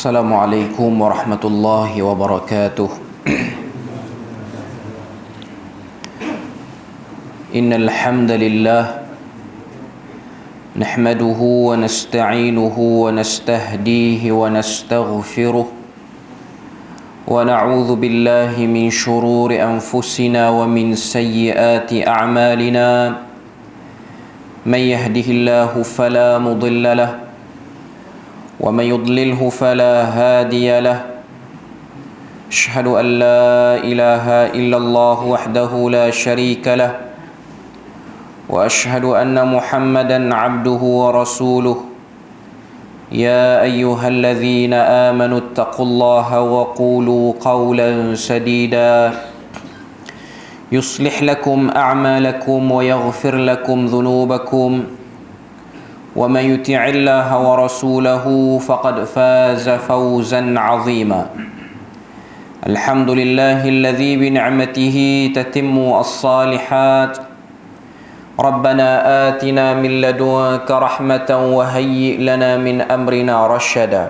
Assalamualaikum warahmatullahi wabarakatuh. Innal hamdalillah nahmaduhu wa nasta'inuhu wa nastahdihi wa nastaghfiruh wa na'udzu billahi min shururi anfusina wa min sayyiati a'malina. Man yahdihillahu fala mudilla lahu ومن يضلله فلا هادي له أشهد أن لا إله إلا الله وحده لا شريك له وأشهد أن محمدا عبده ورسوله يا أيها الذين آمنوا اتقوا الله وقولوا قولا سديدا يصلح لكم أعمالكم ويغفر لكم ذنوبكم ومن يطع الله ورسوله فقد فاز فوزا عظيما. الحمد لله الذي بنعمته تتم الصالحات. ربنا آتنا من لدنك رحمة وهيئ لنا من أمرنا رشدا.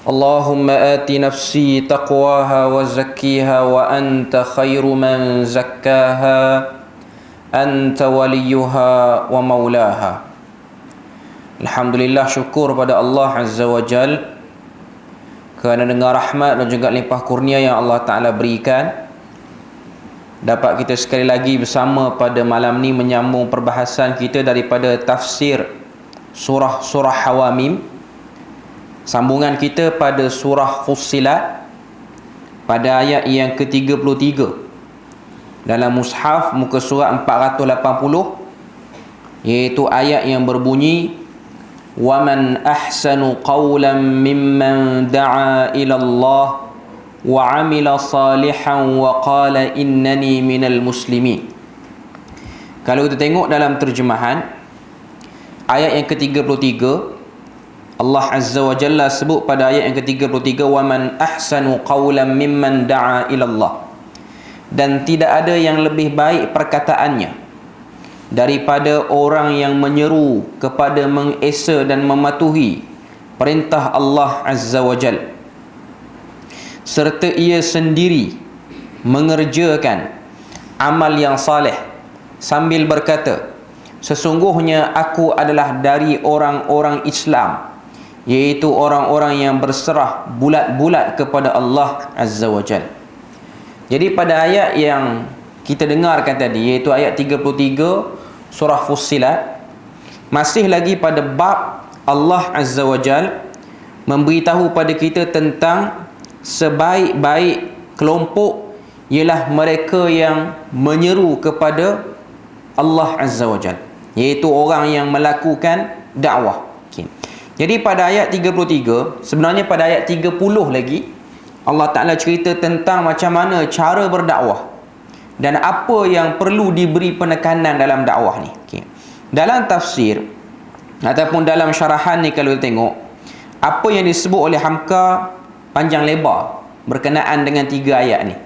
اللهم آت نفسي تقواها وزكيها وأنت خير من زكاها أنت وليها ومولاها. Alhamdulillah, syukur pada Allah Azza wa Jal kerana dengan rahmat dan juga limpah kurnia yang Allah Ta'ala berikan, dapat kita sekali lagi bersama pada malam ni menyambung perbahasan kita daripada tafsir surah Hawamim. Sambungan kita pada surah Fussilat pada ayat yang ke-33 dalam mushaf muka surat 480, iaitu ayat yang berbunyi وَمَنْ أَحْسَنُ قَوْلًا مِّمَّنْ دَعَا إِلَى اللَّهِ وَعَمِلَ صَالِحًا وَقَالَ إِنَّنِي مِنَ الْمُسْلِمِينَ. Kalau kita tengok dalam terjemahan ayat yang ke-33, Allah Azza wa Jalla sebut pada ayat yang ke-33, وَمَنْ أَحْسَنُ قَوْلًا مِّمَّنْ دَعَا إِلَى اللَّهِ, dan tidak ada yang lebih baik perkataannya daripada orang yang menyeru kepada mengesa dan mematuhi perintah Allah Azza wa Jal, serta ia sendiri mengerjakan amal yang saleh sambil berkata, sesungguhnya aku adalah dari orang-orang Islam, iaitu orang-orang yang berserah bulat-bulat kepada Allah Azza wa Jal. Jadi pada ayat yang kita dengarkan tadi, iaitu ayat 33 surah Fussilat, masih lagi pada bab Allah Azza wa Jal memberitahu pada kita tentang sebaik-baik kelompok ialah mereka yang menyeru kepada Allah Azza wa Jal, iaitu orang yang melakukan dakwah. Okay. Jadi pada ayat 33, sebenarnya pada ayat 30 lagi, Allah Ta'ala cerita tentang macam mana cara berdakwah dan apa yang perlu diberi penekanan dalam dakwah ni. Okay. Dalam tafsir ataupun dalam syarahan ni, kalau kita tengok apa yang disebut oleh Hamka panjang lebar berkenaan dengan 3 ayat ni,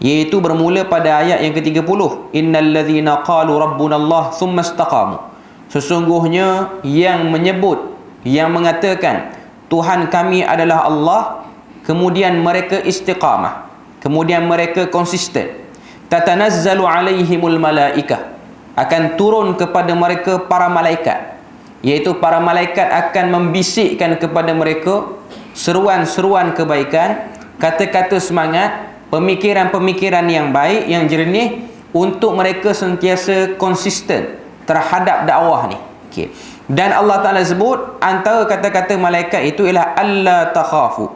iaitu bermula pada ayat yang ke-30, innal ladzina qalu rabbuna Allah thumma istaqamu, sesungguhnya yang menyebut, yang mengatakan Tuhan kami adalah Allah, kemudian mereka istiqamah, kemudian mereka konsisten. Tatanazzalu alaihimul malaikah, akan turun kepada mereka para malaikat, iaitu para malaikat akan membisikkan kepada mereka seruan-seruan kebaikan, kata-kata semangat, pemikiran-pemikiran yang baik, yang jernih, untuk mereka sentiasa konsisten terhadap dakwah ni. Okay. Dan Allah Ta'ala sebut antara kata-kata malaikat itu ialah alla takhafu,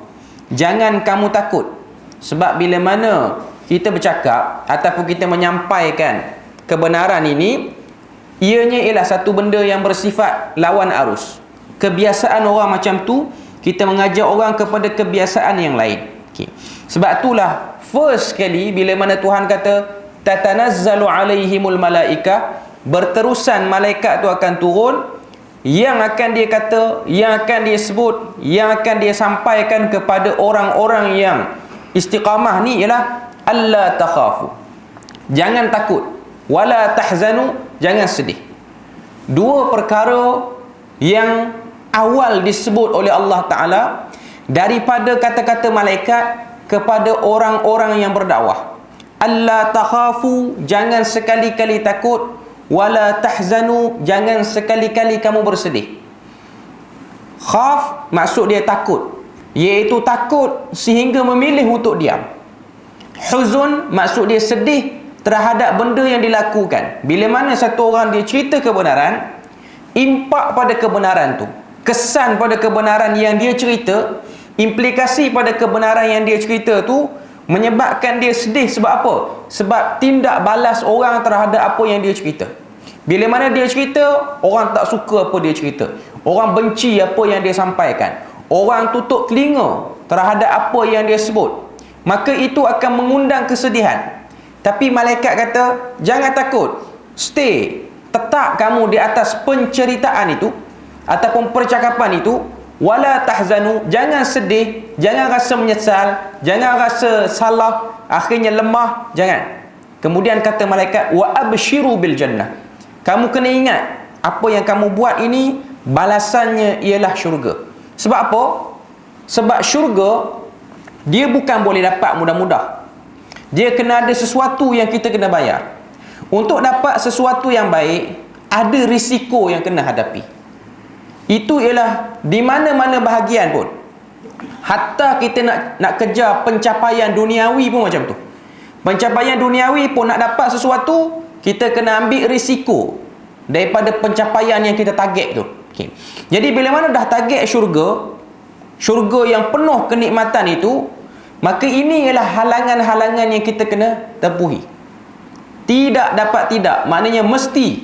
jangan kamu takut. Sebab bila mana kita bercakap ataupun kita menyampaikan kebenaran ini, ianya ialah satu benda yang bersifat lawan arus. Kebiasaan orang macam tu, kita mengajak orang kepada kebiasaan yang lain. Okay. Sebab itulah first sekali bila mana Tuhan kata tatanazzalu alaihimul malaikah, berterusan malaikat tu akan turun, yang akan dia kata, yang akan dia sebut, yang akan dia sampaikan kepada orang-orang yang istiqamah ni ialah alla takhafu, jangan takut, wala tahzanu, jangan sedih. Dua perkara yang awal disebut oleh Allah Ta'ala daripada kata-kata malaikat kepada orang-orang yang berdakwah. Alla takhafu, jangan sekali-kali takut, wala tahzanu, jangan sekali-kali kamu bersedih. Khaf maksud dia takut, iaitu takut sehingga memilih untuk diam. Huzun maksud dia sedih terhadap benda yang dilakukan. Bila mana satu orang dia cerita kebenaran, impak pada kebenaran tu, kesan pada kebenaran yang dia cerita, implikasi pada kebenaran yang dia cerita tu menyebabkan dia sedih. Sebab apa? Sebab tindak balas orang terhadap apa yang dia cerita. Bila mana dia cerita, orang tak suka apa dia cerita, orang benci apa yang dia sampaikan, orang tutup telinga terhadap apa yang dia sebut, maka itu akan mengundang kesedihan. Tapi malaikat kata, jangan takut, stay, tetap kamu di atas penceritaan itu ataupun percakapan itu. Wala tahzanu, jangan sedih, jangan rasa menyesal, jangan rasa salah, akhirnya lemah, jangan. Kemudian kata malaikat, wa abshiru bil jannah, kamu kena ingat apa yang kamu buat ini balasannya ialah syurga. Sebab apa? Sebab syurga dia bukan boleh dapat mudah-mudah. Dia kena ada sesuatu yang kita kena bayar. Untuk dapat sesuatu yang baik, ada risiko yang kena hadapi. Itu ialah di mana-mana bahagian pun. Hatta kita nak kejar pencapaian duniawi pun macam tu. Pencapaian duniawi pun nak dapat sesuatu, kita kena ambil risiko daripada pencapaian yang kita target tu. Okay. Jadi bila mana dah target syurga yang penuh kenikmatan itu, maka ini ialah halangan-halangan yang kita kena tempuhi. Tidak dapat tidak, maknanya mesti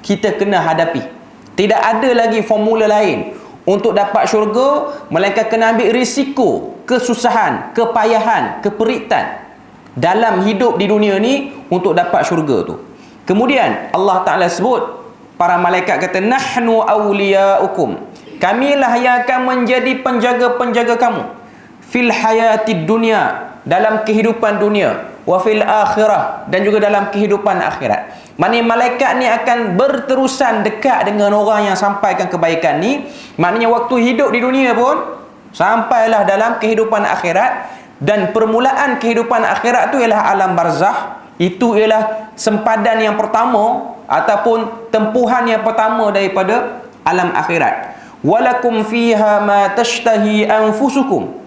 kita kena hadapi. Tidak ada lagi formula lain untuk dapat syurga, melainkan kena ambil risiko, kesusahan, kepayahan, keperitan dalam hidup di dunia ni untuk dapat syurga tu. Kemudian Allah Ta'ala sebut, para malaikat kata, nahnu awliya'ukum, kamilah yang akan menjadi penjaga-penjaga kamu, fil hayatid dunia, dalam kehidupan dunia, wa fil akhirah, dan juga dalam kehidupan akhirat. Maknanya malaikat ni akan berterusan dekat dengan orang yang sampaikan kebaikan ni. Maknanya waktu hidup di dunia pun sampailah dalam kehidupan akhirat. Dan permulaan kehidupan akhirat tu ialah alam barzakh. Itu ialah sempadan yang pertama ataupun tempuhan yang pertama daripada alam akhirat. Walakum fiha ma tashtahi anfusukum.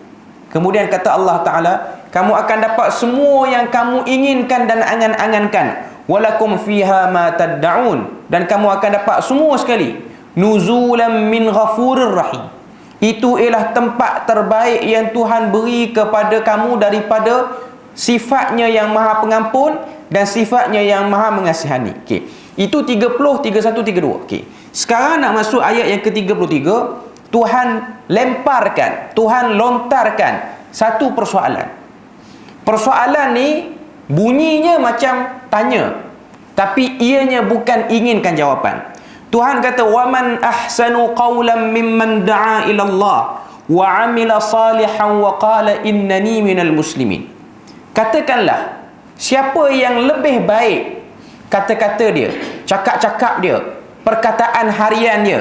Kemudian kata Allah Ta'ala, kamu akan dapat semua yang kamu inginkan dan angan-angankan. Walakum fiha ma tad'un, dan kamu akan dapat semua sekali. Nuzulan min ghafurir rahim. Itu ialah tempat terbaik yang Tuhan beri kepada kamu daripada sifatnya yang maha pengampun dan sifatnya yang maha mengasihani. Okey. Itu 30, 31, 32. Okey. Sekarang nak masuk ayat yang ke-33. Tuhan lemparkan, Tuhan lontarkan satu persoalan. Persoalan ni bunyinya macam tanya, tapi ianya bukan inginkan jawapan. Tuhan kata, waman ahsanu qawlan mimman da'a ila Allah wa amila salihan wa qala innani minal muslimin. Katakanlah, siapa yang lebih baik kata-kata dia, cakap-cakap dia, perkataan harian dia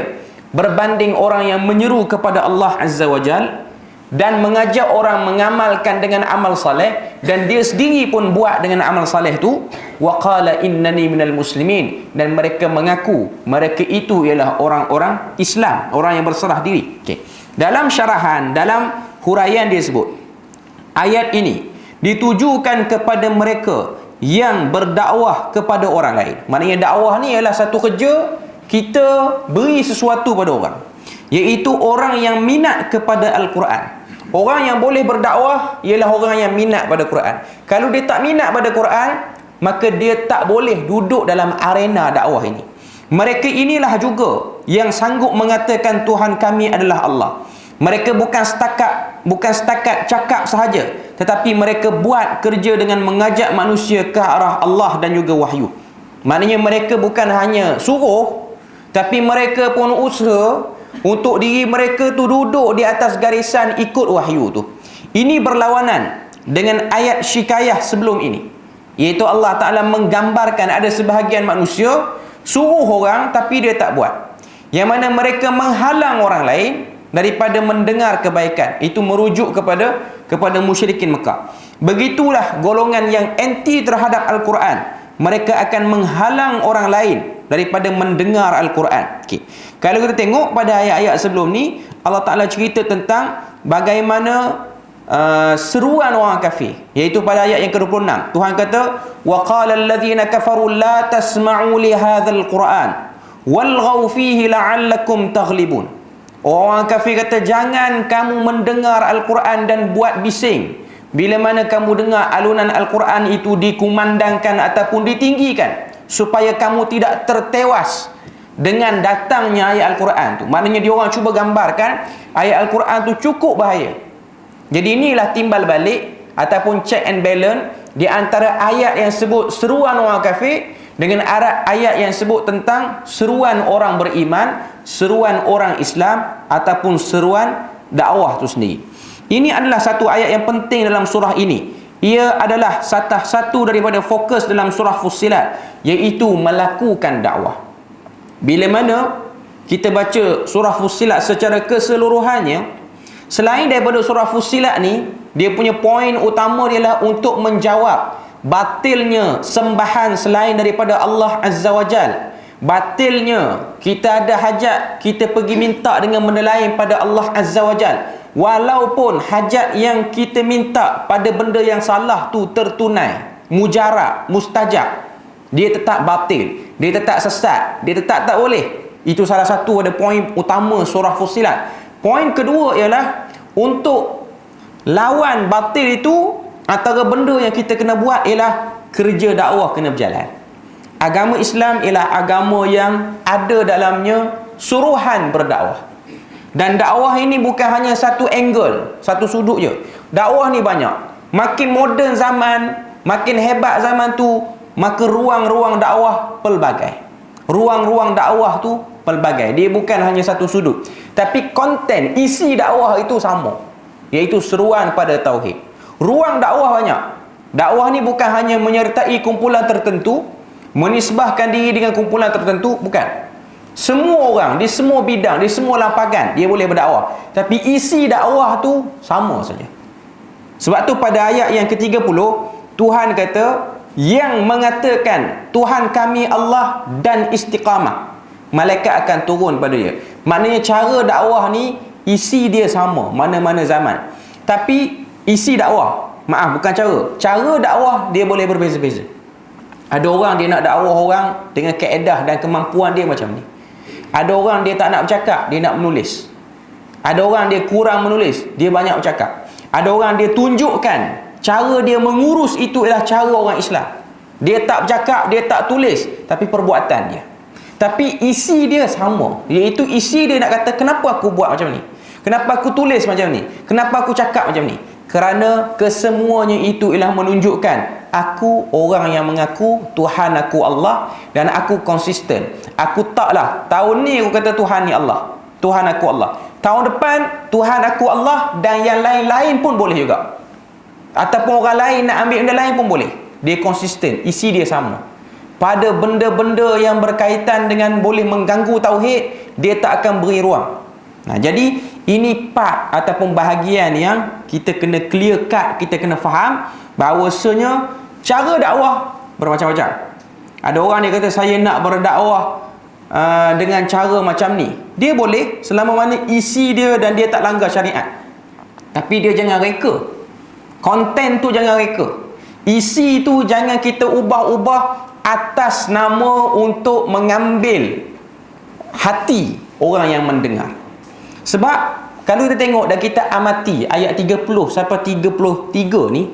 berbanding orang yang menyeru kepada Allah Azza wa Jal dan mengajak orang mengamalkan dengan amal saleh, dan dia sendiri pun buat dengan amal saleh tu. Wa qala innani minal muslimin, dan mereka mengaku mereka itu ialah orang-orang Islam, orang yang berserah diri. Okay. Dalam syarahan, dalam huraian dia sebut, ayat ini ditujukan kepada mereka yang berdakwah kepada orang lain. Maknanya dakwah ni ialah satu kerja kita beri sesuatu pada orang, iaitu orang yang minat kepada Al-Quran. Orang yang boleh berdakwah ialah orang yang minat pada Quran. Kalau dia tak minat pada Quran, maka dia tak boleh duduk dalam arena dakwah ini. Mereka inilah juga yang sanggup mengatakan Tuhan kami adalah Allah. Mereka bukan setakat cakap sahaja, tetapi mereka buat kerja dengan mengajak manusia ke arah Allah dan juga wahyu. Maknanya mereka bukan hanya suruh, tapi mereka pun usaha untuk diri mereka tu duduk di atas garisan ikut wahyu tu. Ini berlawanan dengan ayat syikayah sebelum ini, iaitu Allah Ta'ala menggambarkan ada sebahagian manusia suruh orang tapi dia tak buat. yang mana mereka menghalang orang lain daripada mendengar kebaikan. Itu merujuk kepada musyrikin Mekah. Begitulah golongan yang anti terhadap Al-Quran. Mereka akan menghalang orang lain daripada mendengar Al-Quran. Okay. Kalau kita tengok pada ayat-ayat sebelum ni, Allah Ta'ala cerita tentang bagaimana seruan orang kafir, iaitu pada ayat yang ke-26. Tuhan kata, وَقَالَ الَّذِينَ كَفَرُوا لَا تَسْمَعُوا لِهَذَا الْقُرْآنِ وَالْغَوْا فِيهِ لَعَلَّكُمْ تَغْلِبُونَ. Orang kafir kata, jangan kamu mendengar Al-Quran dan buat bising. Bila mana kamu dengar alunan Al-Quran itu dikumandangkan ataupun ditinggikan, supaya kamu tidak tertewas dengan datangnya ayat Al-Quran tu. Maknanya dia orang cuba gambarkan ayat Al-Quran tu cukup bahaya. Jadi inilah timbal balik ataupun check and balance di antara ayat yang sebut seruan orang kafir dengan ayat yang sebut tentang seruan orang beriman, seruan orang Islam ataupun seruan dakwah tu sendiri. Ini adalah satu ayat yang penting dalam surah ini. Ia adalah satu daripada fokus dalam surah Fussilat, iaitu melakukan dakwah. Bila mana kita baca surah Fussilat secara keseluruhannya, selain daripada surah Fussilat ni, dia punya poin utama ialah untuk menjawab batilnya sembahan selain daripada Allah Azza wa Jal. Batilnya kita ada hajat, kita pergi minta dengan benda lain pada Allah Azza wa Jal, walaupun hajat yang kita minta pada benda yang salah tu tertunai, mujarab, mustajab, dia tetap batil, dia tetap sesat, dia tetap tak boleh. Itu salah satu ada poin utama surah Fussilat. Poin kedua ialah untuk lawan batil itu, antara benda yang kita kena buat ialah kerja dakwah kena berjalan. Agama Islam ialah agama yang ada dalamnya suruhan berdakwah. Dan dakwah ini bukan hanya satu angle, satu sudut je. Dakwah ni banyak. Makin moden zaman, makin hebat zaman tu, maka ruang-ruang dakwah pelbagai. Ruang-ruang dakwah tu pelbagai. Dia bukan hanya satu sudut. Tapi konten, isi dakwah itu sama, iaitu seruan pada tauhid. Ruang dakwah banyak. Dakwah ni bukan hanya menyertai kumpulan tertentu, menisbahkan diri dengan kumpulan tertentu, bukan. Semua orang, di semua bidang, di semua lapangan dia boleh berdakwah. Tapi isi dakwah tu sama saja. Sebab tu pada ayat yang ke-30, Tuhan kata, yang mengatakan Tuhan kami Allah dan istiqamah, malaikat akan turun pada dia. Maknanya cara dakwah ni isi dia sama mana-mana zaman. Tapi isi dakwah, bukan cara dakwah dia boleh berbeza-beza. Ada orang dia nak dakwah orang dengan kaedah dan kemampuan dia macam ni. Ada orang dia tak nak bercakap, dia nak menulis. Ada orang dia kurang menulis, dia banyak bercakap. Ada orang dia tunjukkan cara dia mengurus itu ialah cara orang Islam. Dia tak bercakap, dia tak tulis, tapi perbuatan dia. Tapi isi dia sama, iaitu isi dia nak kata, kenapa aku buat macam ni? Kenapa aku tulis macam ni? Kenapa aku cakap macam ni? Kerana kesemuanya itu ialah menunjukkan aku orang yang mengaku Tuhan aku Allah, dan aku konsisten. Aku taklah tahun ni aku kata Tuhan ni Allah, Tuhan aku Allah. Tahun depan Tuhan aku Allah, dan yang lain-lain pun boleh juga. Ataupun orang lain nak ambil benda lain pun boleh. Dia konsisten, isi dia sama. Pada benda-benda yang berkaitan dengan boleh mengganggu tauhid, dia tak akan beri ruang. Jadi ini part ataupun bahagian yang kita kena clear cut, kita kena faham bahawasanya cara dakwah bermacam-macam. Ada orang dia kata saya nak berdakwah dengan cara macam ni. Dia boleh selama mana isi dia dan dia tak langgar syariat. Tapi dia jangan reka. Konten tu jangan reka. Isi tu jangan kita ubah-ubah atas nama untuk mengambil hati orang yang mendengar. Sebab kalau kita tengok dan kita amati ayat 30 sampai 33 ni,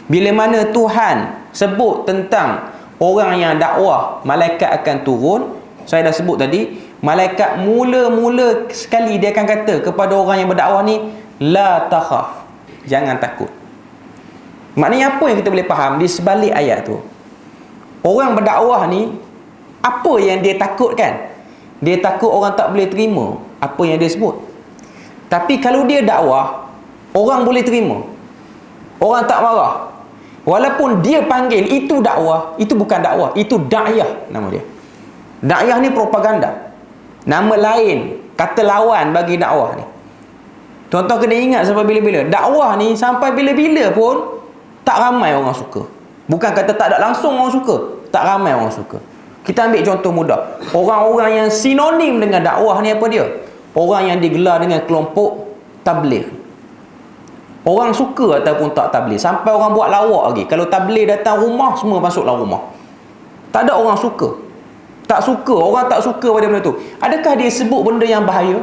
bila mana Tuhan sebut tentang orang yang dakwah, malaikat akan turun. Saya dah sebut tadi, malaikat mula-mula sekali dia akan kata kepada orang yang berdakwah ni, la takhaf, jangan takut. Maknanya apa yang kita boleh faham di sebalik ayat tu? Orang berdakwah ni, apa yang dia takutkan? Dia takut orang tak boleh terima apa yang dia sebut. Tapi kalau dia dakwah, orang boleh terima, orang tak marah. Walaupun dia panggil itu dakwah, itu bukan dakwah, itu da'iyah nama dia. Da'iyah ni propaganda. Nama lain, kata lawan bagi dakwah ni. Tuan-tuan kena ingat sampai bila-bila. Dakwah ni sampai bila-bila pun tak ramai orang suka. Bukan kata tak ada langsung orang suka, tak ramai orang suka. Kita ambil contoh mudah. Orang-orang yang sinonim dengan dakwah ni apa dia? Orang yang digelar dengan kelompok tabligh. Orang suka ataupun tak tabligh. Sampai orang buat lawak lagi. Kalau tabligh datang rumah, semua masuklah rumah. Tak ada orang suka. Tak suka, orang tak suka pada benda tu. Adakah dia sebut benda yang bahaya?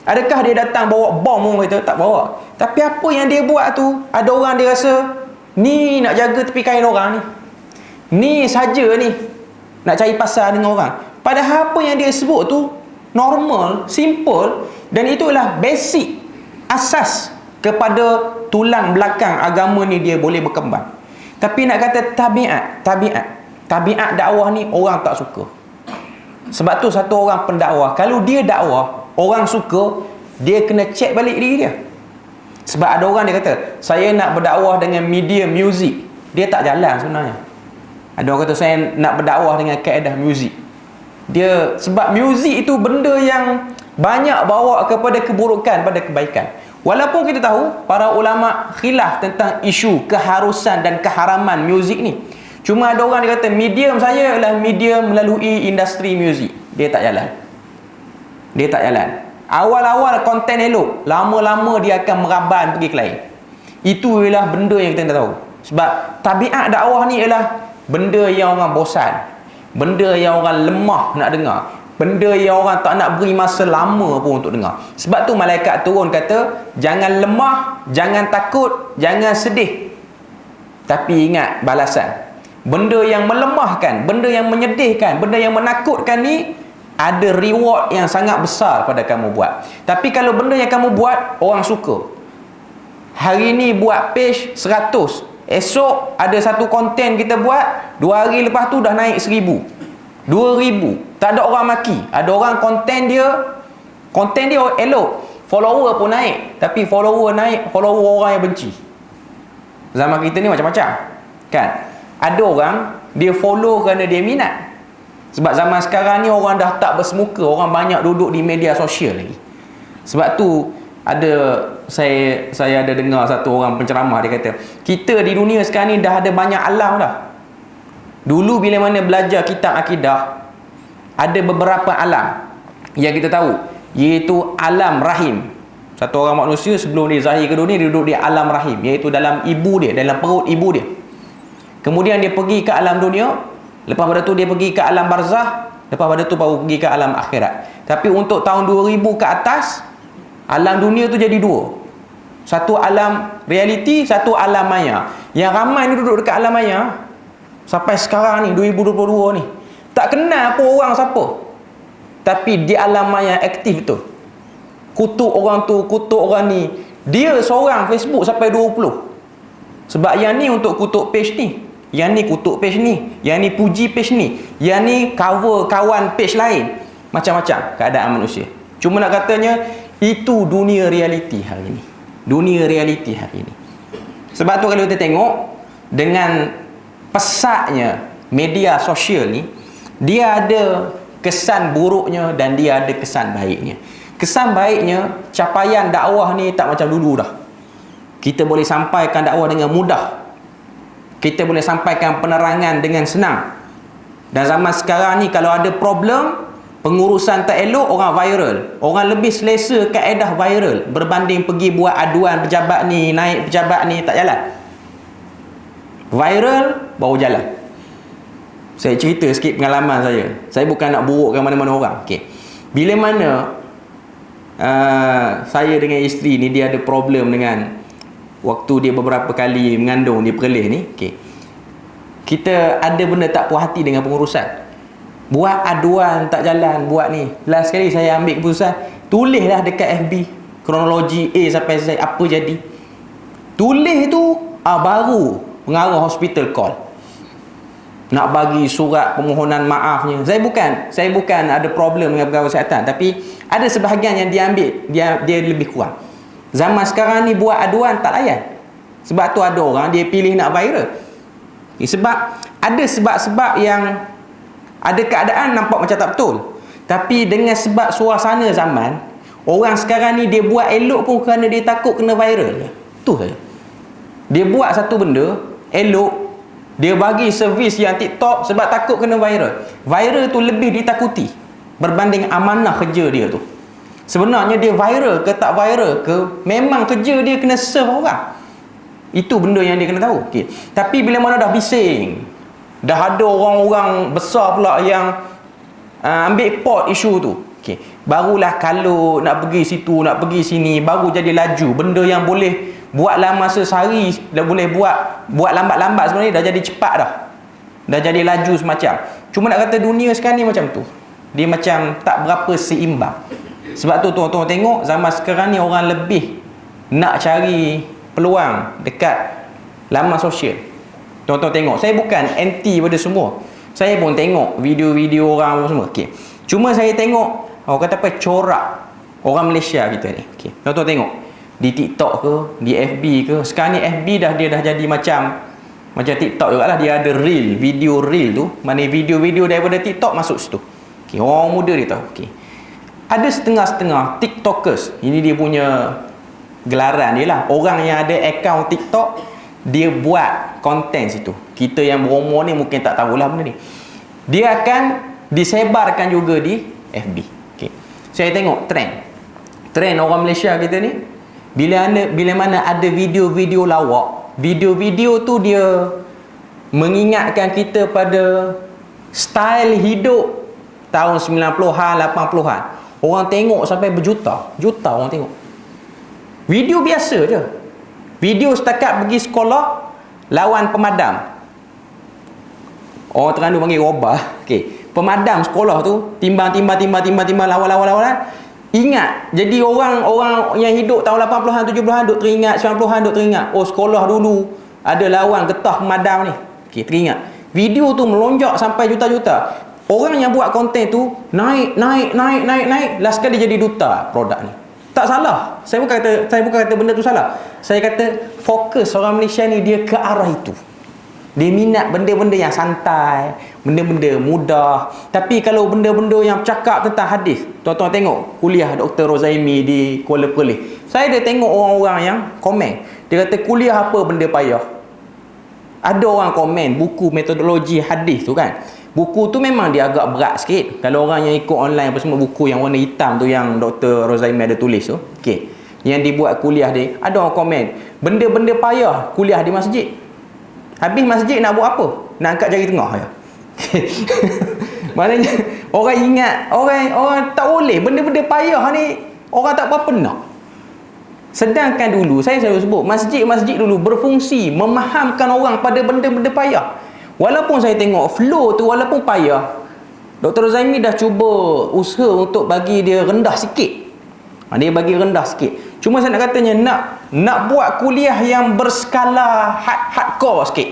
Adakah dia datang bawa bom orang kata? Tak bawa. Tapi apa yang dia buat tu, ada orang dia rasa ni nak jaga tepi kain orang ni. Ni saja ni nak cari pasal dengan orang. Padahal apa yang dia sebut tu normal, simple, dan itulah basic, asas kepada tulang belakang agama ni dia boleh berkembang. Tapi nak kata tabiat dakwah ni orang tak suka. Sebab tu satu orang pendakwah, kalau dia dakwah, orang suka, dia kena check balik diri dia. Sebab ada orang dia kata, saya nak berdakwah dengan media muzik. Dia tak jalan sebenarnya. Ada orang kata, saya nak berdakwah dengan kaedah muzik. Dia, sebab muzik itu benda yang banyak bawa kepada keburukan, pada kebaikan. Walaupun kita tahu, para ulama khilaf tentang isu keharusan dan keharaman muzik ni. Cuma ada orang dia kata, medium saya adalah medium melalui industri muzik. Dia tak jalan. Dia tak jalan. Awal-awal konten elok, lama-lama dia akan meraban pergi ke lain. Itu ialah benda yang kita nak tahu. Sebab tabiat dakwah ni ialah benda yang orang bosan, benda yang orang lemah nak dengar, benda yang orang tak nak beri masa lama pun untuk dengar. Sebab tu malaikat turun kata, jangan lemah, jangan takut, jangan sedih, tapi ingat balasan. Benda yang melemahkan, benda yang menyedihkan, benda yang menakutkan ni ada reward yang sangat besar pada kamu buat. Tapi kalau benda yang kamu buat orang suka, hari ni buat page 100, esok ada satu konten kita buat, 2 hari lepas tu dah naik 1000, 2000, tak ada orang maki. Ada orang konten dia elok, follower pun naik, tapi follower naik, follower orang yang benci. Zaman kita ni macam-macam kan. Ada orang dia follow kerana dia minat. Sebab zaman sekarang ni orang dah tak bersemuka, orang banyak duduk di media sosial lagi. Sebab tu saya ada dengar satu orang penceramah, dia kata, kita di dunia sekarang ni dah ada banyak alam dah. Dulu bila mana belajar kitab akidah, ada beberapa alam yang kita tahu, iaitu alam rahim. Satu orang manusia sebelum dia zahir ke dunia, dia duduk di alam rahim, iaitu dalam ibu dia, dalam perut ibu dia. Kemudian dia pergi ke alam dunia, lepas pada tu dia pergi ke alam barzah, lepas pada tu baru pergi ke alam akhirat. Tapi untuk tahun 2000 ke atas, alam dunia tu jadi dua. Satu alam realiti, satu alam maya. Yang ramai ni duduk dekat alam maya sampai sekarang ni 2022 ni, tak kenal pun orang siapa. Tapi di alam maya aktif tu, kutuk orang tu, kutuk orang ni. Dia seorang Facebook sampai 20. Sebab yang ni untuk kutuk page ni, yang ni kutuk page ni, yang ni puji page ni, yang ni cover kawan page lain. Macam-macam keadaan manusia. Cuma nak katanya, itu dunia realiti hari ini. Dunia realiti hari ini. Sebab tu kalau kita tengok, dengan pesatnya media sosial ni, dia ada kesan buruknya dan dia ada kesan baiknya. Kesan baiknya, capaian dakwah ni tak macam dulu dah. Kita boleh sampaikan dakwah dengan mudah. Kita boleh sampaikan penerangan dengan senang. Dan zaman sekarang ni kalau ada problem, pengurusan tak elok, orang viral. Orang lebih selesa kaedah viral berbanding pergi buat aduan pejabat ni, naik pejabat ni, tak jalan. Viral baru jalan. Saya cerita sikit pengalaman saya. Saya bukan nak burukkan mana-mana orang. Okay. Bila mana saya dengan isteri ni, dia ada problem dengan waktu dia beberapa kali mengandung, dia perleh ni, okay, kita ada benda tak puas hati dengan pengurusan. Buat aduan tak jalan, buat ni. Last sekali saya ambil keputusan, tulislah dekat FB kronologi A sampai Z apa jadi. Tulis tu baru pengarah hospital call, nak bagi surat permohonan maafnya. Saya bukan ada problem dengan pegawai kesihatan, tapi ada sebahagian yang dia ambil, dia lebih kurang. Zaman sekarang ni buat aduan tak layan. Sebab tu ada orang dia pilih nak viral. Sebab ada sebab-sebab yang ada keadaan nampak macam tak betul. Tapi dengan sebab suasana zaman, orang sekarang ni dia buat elok pun kerana dia takut kena viral. Tu saja. Dia buat satu benda elok, dia bagi servis yang TikTok sebab takut kena viral. Viral tu lebih ditakuti berbanding amanah kerja dia tu. Sebenarnya dia viral ke tak viral ke, memang kerja dia kena serve orang. Itu benda yang dia kena tahu. Okay. Tapi bila mana dah bising, dah ada orang-orang besar pula yang ambil pot isu tu, okay, barulah kalau nak pergi situ, nak pergi sini, baru jadi laju. Benda yang boleh buatlah masa sehari, dah boleh buat lambat-lambat, sebenarnya dah jadi cepat dah jadi laju semacam. Cuma nak kata dunia sekarang ni macam tu, dia macam tak berapa seimbang. Sebab tu tuan-tuan tengok zaman sekarang ni orang lebih nak cari peluang dekat laman sosial. Tuan-tuan tengok, saya bukan anti pada semua, saya pun tengok video-video orang semua, okay. Cuma saya tengok orang kata apa, corak orang Malaysia kita ni, okay. Tuan-tuan tengok di TikTok ke, di FB ke. Sekarang ni FB dia dah jadi macam TikTok jugalah. Dia ada reel, video reel tu, mana video-video daripada TikTok masuk situ, okay. Orang muda dia tahu, okay. Ada setengah-setengah TikTokers, ini dia punya gelaran dia lah, orang yang ada akaun TikTok, dia buat konten situ. Kita yang berumur ni mungkin tak tahulah benda ni. Dia akan disebarkan juga di FB, okay. Saya tengok trend orang Malaysia kita ni, bila mana ada video-video lawak, video-video tu dia mengingatkan kita pada style hidup tahun 90-an, 80-an. Orang tengok sampai berjuta orang tengok. Video biasa je. Video setakat pergi sekolah lawan pemadam. Orang Terengganu panggil robah. Okey, pemadam sekolah tu timbang lawan. Ingat, jadi orang yang hidup tahun 80-an, 70-an duk teringat, 90-an duk teringat. Oh, sekolah dulu ada lawan getah pemadam ni. Okey, teringat. Video tu melonjak sampai juta-juta. Orang yang buat konten tu naik. Last kali dia jadi duta produk ni. Tak salah. Saya bukan kata benda tu salah. Saya kata fokus orang Malaysia ni dia ke arah itu. Dia minat benda-benda yang santai, benda-benda mudah. Tapi kalau benda-benda yang cakap tentang hadis, tuan-tuan tengok kuliah Dr. Rozaimi di Kuala Perlis. Saya dah tengok orang-orang yang komen. Dia kata kuliah apa benda payah. Ada orang komen buku metodologi hadis tu kan. Buku tu memang dia agak berat sikit. Kalau orang yang ikut online apa semua, buku yang warna hitam tu yang Dr. Rozaimi ada tulis tu, okey, yang dibuat kuliah dia, ada orang komen benda-benda payah kuliah di masjid. Habis masjid nak buat apa? Nak angkat jari tengah je. Maknanya orang ingat, orang tak boleh benda-benda payah ni, orang tak apa-apa nak. Sedangkan dulu saya selalu sebut masjid-masjid dulu berfungsi memahamkan orang pada benda-benda payah. Walaupun saya tengok flow tu walaupun payah, Dr. Rozaimi dah cuba usaha untuk bagi dia rendah sikit. Dia bagi rendah sikit. Cuma saya nak katanya nak buat kuliah yang berskala hardcore sikit.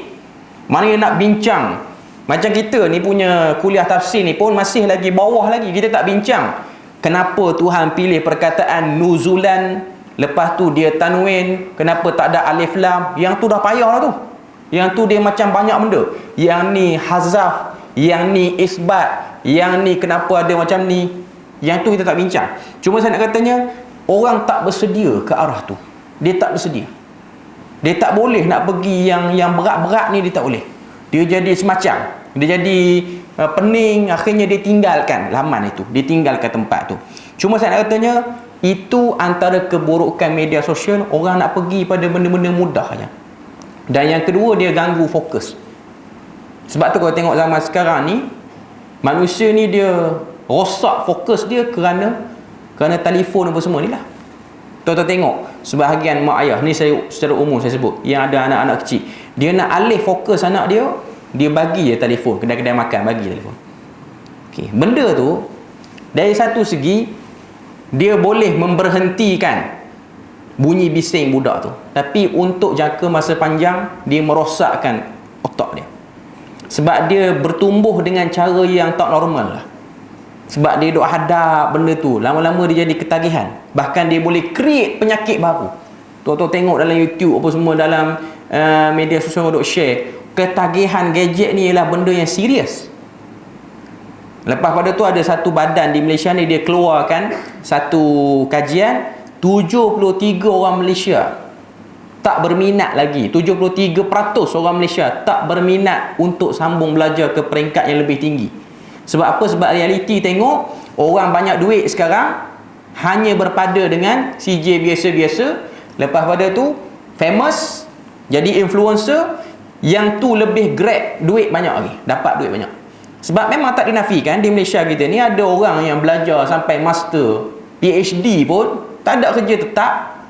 Maknanya nak bincang. Macam kita ni punya kuliah tafsir ni pun masih lagi bawah lagi. Kita tak bincang kenapa Tuhan pilih perkataan nuzulan, lepas tu dia tanwin, kenapa tak ada alif lam. Yang tu dah payah lah tu. Yang tu dia macam banyak benda. Yang ni hazaf, yang ni isbat, yang ni kenapa ada macam ni. Yang tu kita tak bincang. Cuma saya nak katanya orang tak bersedia ke arah tu. Dia tak bersedia. Dia tak boleh nak pergi yang berat-berat ni, dia tak boleh. Dia jadi semacam, dia jadi pening, akhirnya dia tinggalkan laman itu, dia tinggalkan tempat tu. Cuma saya nak katanya itu antara keburukan media sosial. Orang nak pergi pada benda-benda mudah saja. Dan yang kedua, dia ganggu fokus. Sebab tu kalau tengok zaman sekarang ni, manusia ni dia rosak fokus dia kerana telefon apa semua ni lah. Tuan-tuan tengok sebahagian mak ayah ni, saya secara umum saya sebut, yang ada anak-anak kecil, dia nak alih fokus anak dia, dia bagi je telefon, kedai-kedai makan bagi telefon. Okey, benda tu dari satu segi dia boleh memberhentikan bunyi bising budak tu, tapi untuk jangka masa panjang dia merosakkan otak dia. Sebab dia bertumbuh dengan cara yang tak normal lah. Sebab dia duk hadap benda tu, lama-lama dia jadi ketagihan. Bahkan dia boleh create penyakit baru. Tuan-tuan tengok dalam YouTube apa semua, dalam media sosial duk share, ketagihan gadget ni ialah benda yang serius. Lepas pada tu ada satu badan di Malaysia ni, dia keluarkan satu kajian, 73 orang Malaysia tak berminat lagi. 73% orang Malaysia tak berminat untuk sambung belajar ke peringkat yang lebih tinggi. Sebab apa? Sebab realiti tengok orang banyak duit sekarang hanya berpada dengan CJ biasa-biasa. Lepas pada tu famous, jadi influencer, yang tu lebih grab duit banyak lagi, dapat duit banyak. Sebab memang tak dinafikan di Malaysia kita ni ada orang yang belajar sampai master, PhD pun tak ada kerja tetap,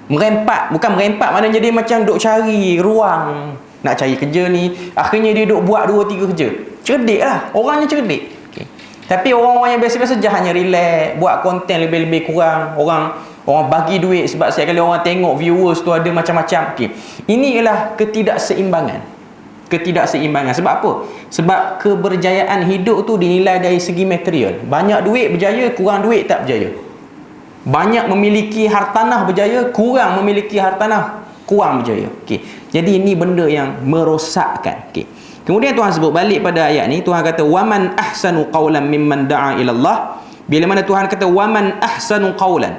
merempat. Bukan merempat, mana jadi macam duk cari ruang nak cari kerja ni, akhirnya dia duk buat 2-3 kerja. Cerdik lah, orangnya cerdik. Okay. Tapi orang-orang yang biasa-biasa je hanya relax, buat konten lebih-lebih kurang. Orang bagi duit sebab setiap kali orang tengok viewers tu ada macam-macam. Okay. Ini ialah ketidakseimbangan. Sebab apa? Sebab keberjayaan hidup tu dinilai dari segi material. Banyak duit berjaya, kurang duit tak berjaya. Banyak memiliki hartanah berjaya, kurang memiliki hartanah kurang berjaya. Okay. Jadi ini benda yang merosakkan. Okay. Kemudian Tuhan sebut balik pada ayat ni, Tuhan kata waman ahsanu qawlan mimman da'a ila Allah. Bila mana Tuhan kata waman ahsanu qawlan,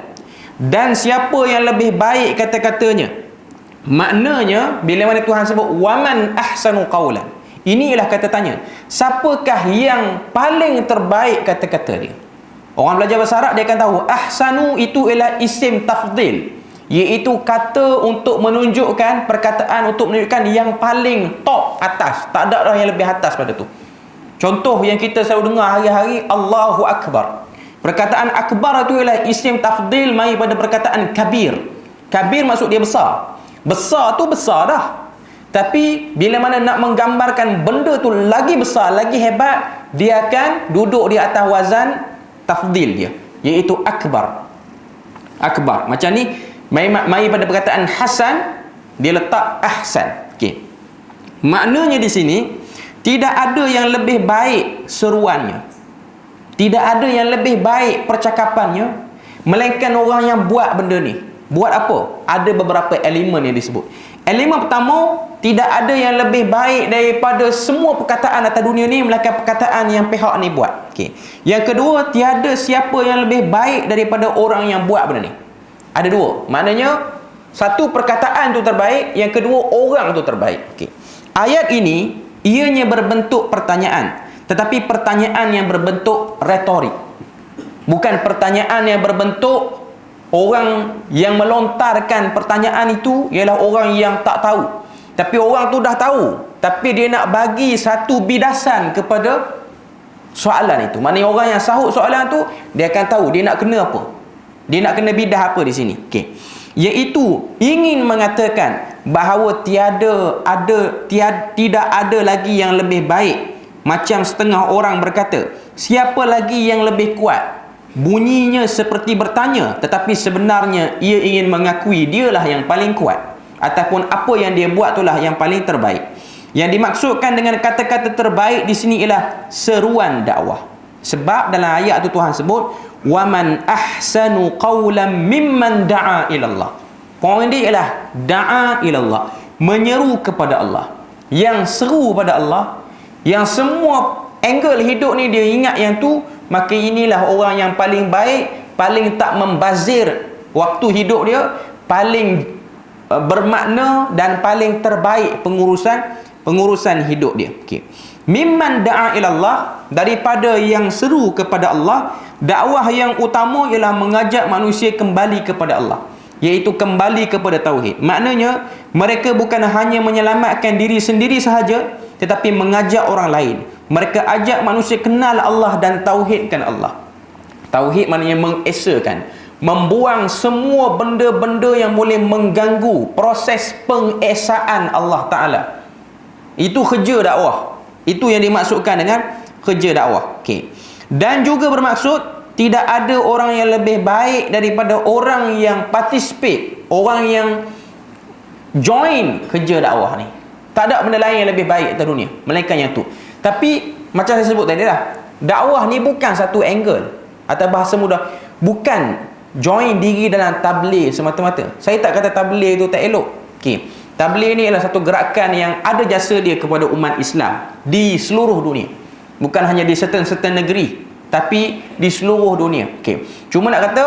dan siapa yang lebih baik kata-katanya, maknanya bila mana Tuhan sebut waman ahsanu qawlan, ini ialah kata tanya, siapakah yang paling terbaik kata-kata dia? Orang belajar bahasa Arab dia akan tahu ahsanu itu ialah isim tafdil, iaitu kata untuk menunjukkan, perkataan untuk menunjukkan yang paling top atas, tak ada orang yang lebih atas pada tu. Contoh yang kita selalu dengar hari-hari, Allahu Akbar. Perkataan akbar itu ialah isim tafdil mai pada perkataan kabir. Kabir maksud dia besar. Besar tu besar dah. Tapi bila mana nak menggambarkan benda tu lagi besar, lagi hebat, dia akan duduk di atas wazan tafdil dia, iaitu akbar. Akbar. Macam ni mai pada perkataan hasan, dia letak ahsan. Okey. Maknanya di sini tidak ada yang lebih baik seruannya, tidak ada yang lebih baik percakapannya, melainkan orang yang buat benda ni. Buat apa? Ada beberapa elemen yang disebut. Elemen pertama, tidak ada yang lebih baik daripada semua perkataan atas dunia ni melainkan perkataan yang pihak ni buat. Okay. Yang kedua, tiada siapa yang lebih baik daripada orang yang buat benda ni. Ada dua. Maknanya satu, perkataan tu terbaik, yang kedua, orang tu terbaik. Okay. Ayat ini ianya berbentuk pertanyaan, tetapi pertanyaan yang berbentuk retorik. Bukan pertanyaan yang berbentuk orang yang melontarkan pertanyaan itu ialah orang yang tak tahu. Tapi orang tu dah tahu, tapi dia nak bagi satu bidasan kepada soalan itu. Maknanya orang yang sahut soalan tu, dia akan tahu dia nak kena apa. Dia nak kena bidah apa di sini. Okey. Iaitu ingin mengatakan bahawa tidak ada lagi yang lebih baik. Macam setengah orang berkata, siapa lagi yang lebih kuat? Bunyinya seperti bertanya, tetapi sebenarnya ia ingin mengakui dialah yang paling kuat, ataupun apa yang dia buat itulah yang paling terbaik. Yang dimaksudkan dengan kata-kata terbaik di sini ialah seruan dakwah. Sebab dalam ayat tu Tuhan sebut waman ahsanu qawlan mimman da'a ila Allah. Poin dia ialah da'a ila Allah, menyeru kepada Allah, yang seru pada Allah, yang semua angle hidup ni dia ingat yang tu, maka inilah orang yang paling baik, paling tak membazir waktu hidup dia, paling bermakna dan paling terbaik pengurusan hidup dia. Okey. Mimman da'a ilallah, daripada yang seru kepada Allah. Dakwah yang utama ialah mengajak manusia kembali kepada Allah, iaitu kembali kepada tauhid. Maknanya mereka bukan hanya menyelamatkan diri sendiri sahaja, tetapi mengajak orang lain. Mereka ajak manusia kenal Allah dan tauhidkan Allah. Tauhid maknanya mengesakan, membuang semua benda-benda yang boleh mengganggu proses pengesaan Allah Ta'ala. Itu kerja dakwah. Itu yang dimaksudkan dengan kerja dakwah. Okey. Dan juga bermaksud tidak ada orang yang lebih baik daripada orang yang participate, orang yang join kerja dakwah ni. Tak ada benda lain yang lebih baik atas dunia melainkan yang tu. Tapi macam saya sebut tadi lah, dakwah ni bukan satu angle, atau bahasa mudah, bukan join diri dalam tabligh semata-mata. Saya tak kata tabligh tu tak elok. Okey. Tabligh ni adalah satu gerakan yang ada jasa dia kepada umat Islam di seluruh dunia. Bukan hanya di certain negeri, tapi di seluruh dunia. Okey. Cuma nak kata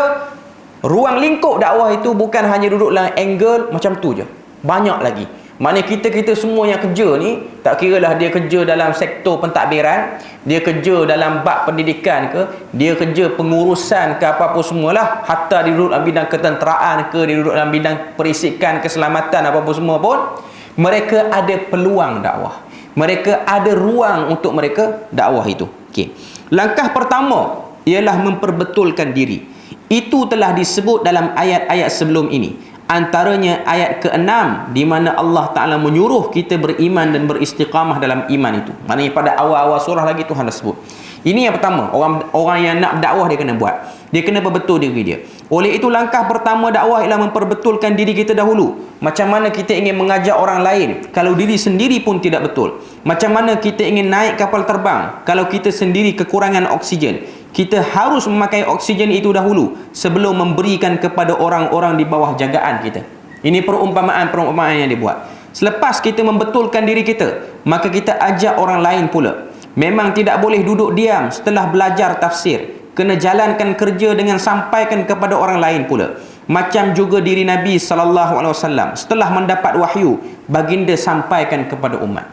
ruang lingkup dakwah itu bukan hanya duduk dalam angle macam tu je. Banyak lagi. Maknanya kita semua yang kerja ni, tak kiralah dia kerja dalam sektor pentadbiran, dia kerja dalam bab pendidikan ke, dia kerja pengurusan ke, apa-apa semualah, hatta dia duduk dalam bidang ketenteraan ke, dia duduk dalam bidang perisikan, keselamatan, apa-apa semua pun, mereka ada peluang dakwah. Mereka ada ruang untuk mereka dakwah itu. Okey. Langkah pertama ialah memperbetulkan diri. Itu telah disebut dalam ayat-ayat sebelum ini. Antaranya ayat ke-6, di mana Allah Ta'ala menyuruh kita beriman dan beristiqamah dalam iman itu. Maknanya pada awal-awal surah lagi Tuhan dah sebut. Ini yang pertama, orang yang nak dakwah dia kena buat. Dia kena berbetul diri dia. Oleh itu langkah pertama dakwah ialah memperbetulkan diri kita dahulu. Macam mana kita ingin mengajak orang lain kalau diri sendiri pun tidak betul? Macam mana kita ingin naik kapal terbang kalau kita sendiri kekurangan oksigen? Kita harus memakai oksigen itu dahulu sebelum memberikan kepada orang-orang di bawah jagaan kita. Ini perumpamaan yang dibuat. Selepas kita membetulkan diri kita, maka kita ajak orang lain pula. Memang tidak boleh duduk diam setelah belajar tafsir. Kena jalankan kerja dengan sampaikan kepada orang lain pula. Macam juga diri Nabi SAW setelah mendapat wahyu, baginda sampaikan kepada umat.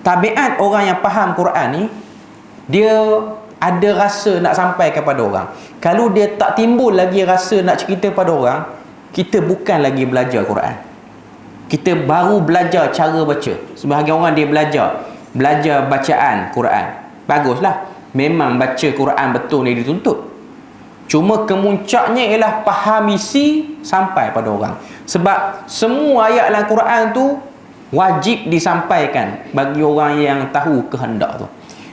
Tabiat orang yang faham Quran ni, dia ada rasa nak sampai kepada orang. Kalau dia tak timbul lagi rasa nak cerita pada orang, kita bukan lagi belajar Quran. Kita baru belajar cara baca. Sebahagian orang dia belajar bacaan Quran. Baguslah. Memang baca Quran betul ni dituntut. Cuma kemuncaknya ialah faham isi sampai pada orang. Sebab semua ayat dalam Quran tu wajib disampaikan bagi orang yang tahu kehendak tu.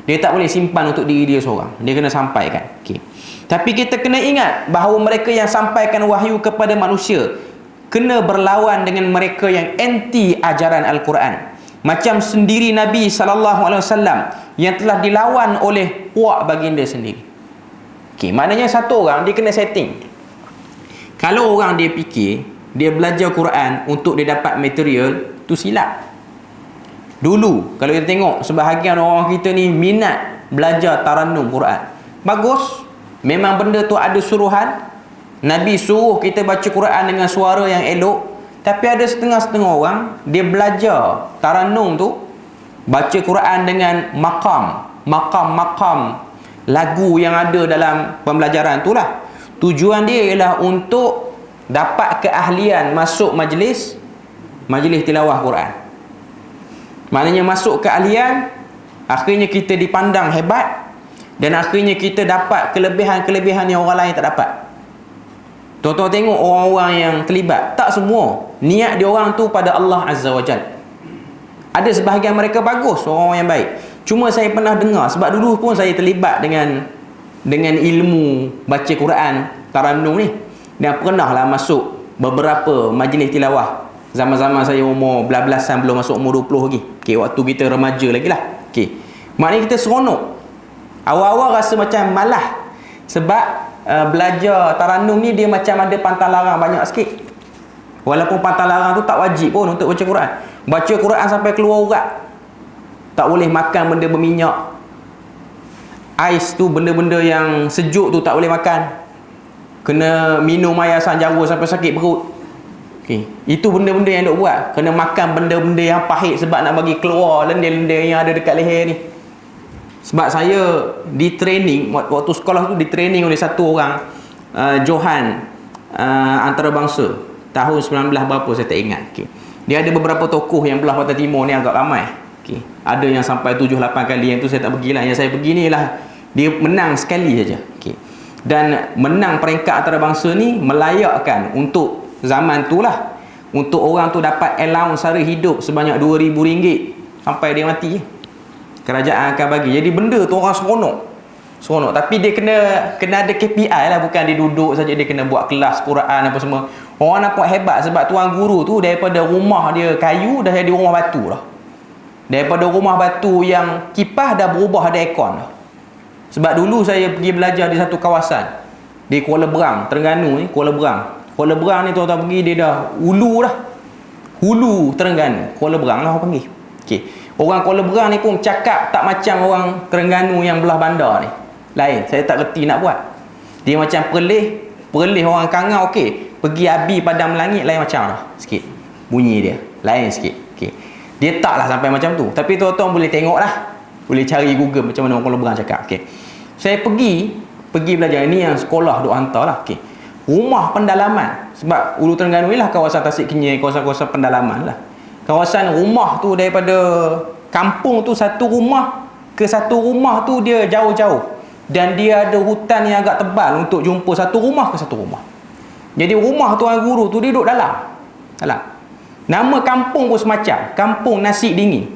Dia tak boleh simpan untuk diri dia seorang. Dia kena sampaikan. Okey. Tapi kita kena ingat bahawa mereka yang sampaikan wahyu kepada manusia kena berlawan dengan mereka yang anti ajaran Al-Quran. Macam sendiri Nabi SAW yang telah dilawan oleh puak baginda sendiri. Okey, maknanya satu orang dia kena setting. Kalau orang dia fikir dia belajar Quran untuk dia dapat material, tu silap. Dulu kalau kita tengok sebahagian orang kita ni minat belajar tarannum Quran. Bagus. Memang benda tu ada suruhan. Nabi suruh kita baca Quran dengan suara yang elok. Tapi ada setengah-setengah orang dia belajar tarannum tu, baca Quran dengan makam lagu yang ada dalam pembelajaran tu lah. Tujuan dia ialah untuk dapat keahlian masuk majlis tilawah Quran. Maknanya masuk keahlian, akhirnya kita dipandang hebat, dan akhirnya kita dapat kelebihan-kelebihan yang orang lain tak dapat. Tuan-tuan tengok orang-orang yang terlibat, tak semua niat dia orang tu pada Allah Azza wa Jal. Ada sebahagian mereka bagus, orang-orang yang baik. Cuma saya pernah dengar, sebab dulu pun saya terlibat dengan ilmu baca Quran tarannum ni, dan pernah lah masuk beberapa majlis tilawah. Zaman-zaman saya umur belas-belasan, belum masuk umur 20 lagi. Okey, waktu kita remaja lagi lah. Okey. Maknanya kita seronok. Awal-awal rasa macam malah. Sebab belajar tarannum ni dia macam ada pantang larang banyak sikit. Walaupun pantang larang tu tak wajib pun untuk baca Quran. Baca Quran sampai keluar urat. Tak boleh makan benda berminyak. Ais tu, benda-benda yang sejuk tu tak boleh makan. Kena minum air asam jawa sampai sakit perut. Okay. Itu benda-benda yang duk buat. Kena makan benda-benda yang pahit sebab nak bagi keluar lendir-lendir yang ada dekat leher ni. Sebab saya di training, waktu sekolah tu di training oleh satu orang, Johan antarabangsa, tahun 19 berapa saya tak ingat. Okay. Dia ada beberapa tokoh yang belah Pantai Timur ni agak ramai. Okay. Ada yang sampai 7-8 kali, yang tu saya tak pergilah. Yang saya pergi ni lah dia menang sekali saja. Okay. Dan menang peringkat antarabangsa ni melayakkan untuk zaman tu lah, untuk orang tu dapat allowance sara hidup sebanyak RM2,000 sampai dia mati. Kerajaan akan bagi. Jadi benda tu orang seronok. Tapi dia kena ada KPI lah, bukan dia duduk saja, dia kena buat kelas Quran apa semua. Orang nampak hebat sebab tuan guru tu daripada rumah dia kayu dah jadi rumah batu dah. Daripada rumah batu yang kipas dah berubah ada aircon dah. Sebab dulu saya pergi belajar di satu kawasan di Kuala Berang, Terengganu ni, Kuala Berang ni tuan-tuan pergi, dia dah hulu Terengganu, Kuala Berang lah orang panggil. Okey. Orang Kuala Berang ni pun cakap tak macam orang Terengganu yang belah bandar ni. Lain, saya tak reti nak buat. Dia macam Perlis orang Kangau okey. Pergi Abi Padang Melangit lain macam dah sikit. Bunyi dia lain sikit. Okey. Dia taklah sampai macam tu. Tapi tuan-tuan boleh tengok lah. Boleh cari Google macam mana orang Kuala Berang cakap. Okey. Saya pergi belajar. Ini yang sekolah duk hantar lah. Okey. Rumah pendalaman. Sebab Ulu Terengganu ni lah kawasan Tasik Kenyir, kawasan-kawasan pendalaman lah. Kawasan rumah tu daripada kampung tu satu rumah ke satu rumah tu dia jauh-jauh. Dan dia ada hutan yang agak tebal untuk jumpa satu rumah ke satu rumah. Jadi rumah tuan guru tu dia duduk dalam. Nama kampung pun semacam Kampung Nasi Dingin.